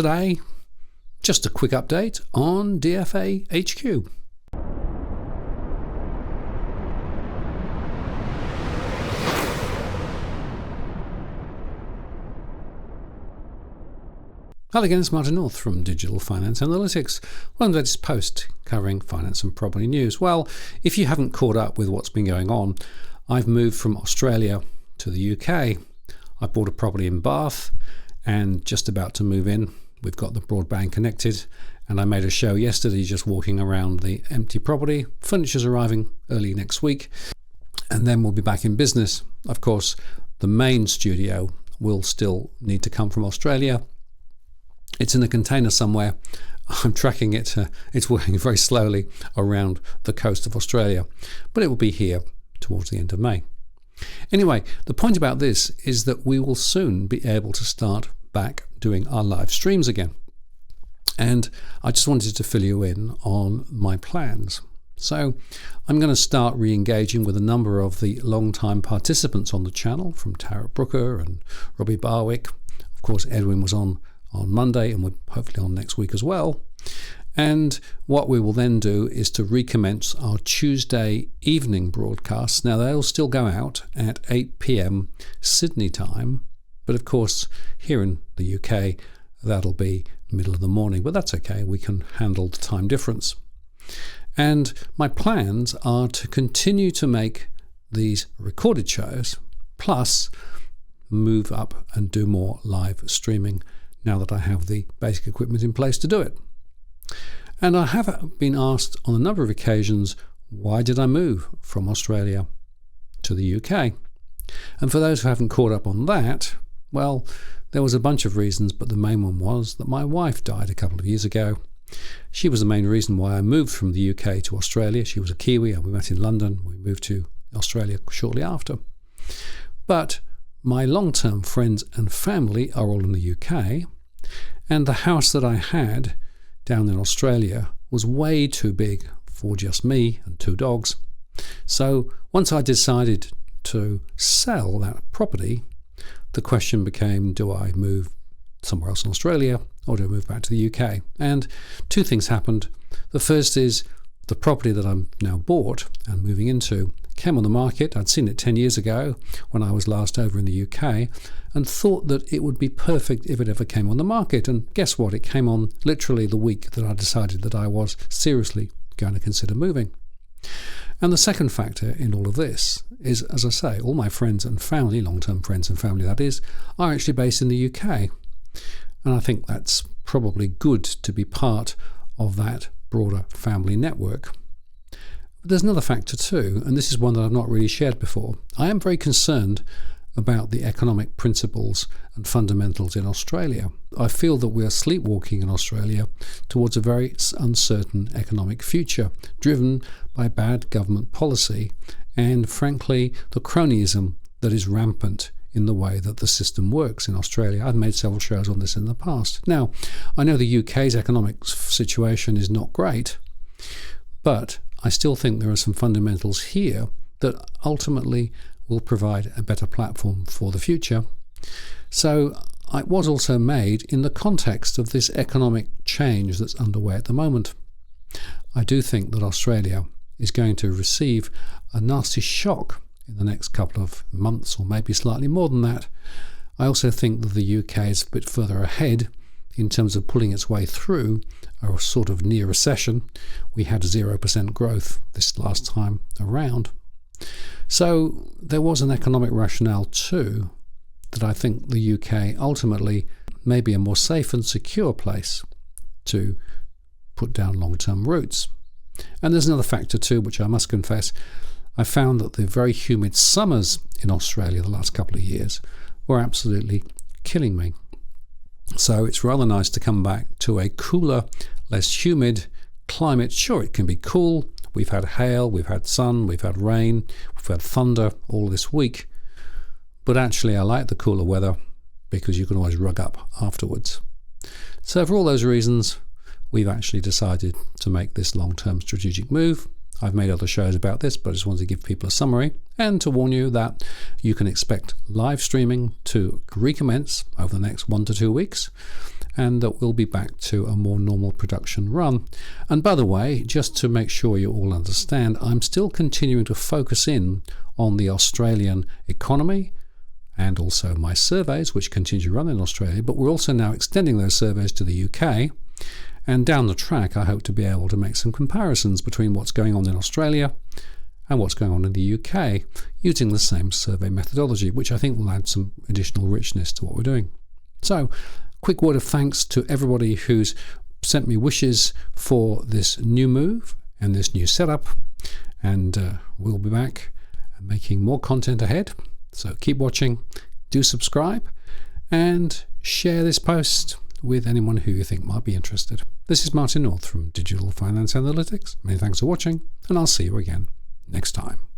today, just a quick update on DFA HQ. Hello again, it's Martin North from Digital Finance Analytics. Welcome to this post covering finance and property news. Well, if you haven't caught up with what's been going on, I've moved from Australia to the UK. I bought a property in Bath and just about to move in. We've got the broadband connected, and I made a show yesterday just walking around the empty property. Furniture's arriving early next week, and then we'll be back in business. Of course, the main studio will still need to come from Australia. It's in a container somewhere. I'm tracking it. It's working very slowly around the coast of Australia, but it will be here towards the end of May. Anyway, the point about this is that we will soon be able to start back doing our live streams again. And I just wanted to fill you in on my plans. So I'm going to start re-engaging with a number of the long-time participants on the channel, from Tara Brooker and Robbie Barwick. Of course, Edwin was on Monday, and we're hopefully on next week as well. And what we will then do is to recommence our Tuesday evening broadcasts. Now, they'll still go out at 8 p.m. Sydney time, but of course here in the UK that'll be middle of the morning, but that's okay, we can handle the time difference. And my plans are to continue to make these recorded shows, plus move up and do more live streaming now that I have the basic equipment in place to do it. And I have been asked on a number of occasions, why did I move from Australia to the UK? And for those who haven't caught up on that, well, there was a bunch of reasons, but the main one was that my wife died a couple of years ago. She was the main reason why I moved from the UK to Australia. She was a Kiwi, and we met in London. We moved to Australia shortly after. But my long-term friends and family are all in the UK, and the house that I had down in Australia was way too big for just me and two dogs. So once I decided to sell that property, the question became, do I move somewhere else in Australia or do I move back to the UK? And two things happened. The first is the property that I'm now bought and moving into came on the market. I'd seen it 10 years ago when I was last over in the UK and thought that it would be perfect if it ever came on the market. And guess what? It came on literally the week that I decided that I was seriously going to consider moving. And the second factor in all of this is, as I say, all my friends and family, long-term friends and family that is, are actually based in the UK. And I think that's probably good to be part of that broader family network. But there's another factor too, and this is one that I've not really shared before. I am very concerned about the economic principles and fundamentals in Australia. I feel that we are sleepwalking in Australia towards a very uncertain economic future, driven by bad government policy and, frankly, the cronyism that is rampant in the way that the system works in Australia. I've made several shows on this in the past. Now, I know the UK's economic situation is not great, but I still think there are some fundamentals here that ultimately will provide a better platform for the future. So it was also made in the context of this economic change that's underway at the moment. I do think that Australia is going to receive a nasty shock in the next couple of months, or maybe slightly more than that. I also think that the UK is a bit further ahead in terms of pulling its way through a sort of near recession. We had 0% growth this last time around. So there was an economic rationale too, that I think the UK ultimately may be a more safe and secure place to put down long-term roots. And there's another factor too, which I must confess, I found that the very humid summers in Australia the last couple of years were absolutely killing me. So it's rather nice to come back to a cooler, less humid climate. Sure, it can be cool. We've had hail, we've had sun, we've had rain, we've had thunder all this week. But actually I like the cooler weather because you can always rug up afterwards. So for all those reasons, we've actually decided to make this long-term strategic move. I've made other shows about this, but I just wanted to give people a summary and to warn you that you can expect live streaming to recommence over the next 1 to 2 weeks. and that we'll be back to a more normal production run. And by the way, just to make sure you all understand, I'm still continuing to focus in on the Australian economy and also my surveys, which continue to run in Australia, but we're also now extending those surveys to the UK. And down the track, I hope to be able to make some comparisons between what's going on in Australia and what's going on in the UK using the same survey methodology, which I think will add some additional richness to what we're doing. So, quick word of thanks to everybody who's sent me wishes for this new move and this new setup. And we'll be back making more content ahead. So keep watching, do subscribe, and share this post with anyone who you think might be interested. This is Martin North from Digital Finance Analytics. Many thanks for watching, and I'll see you again next time.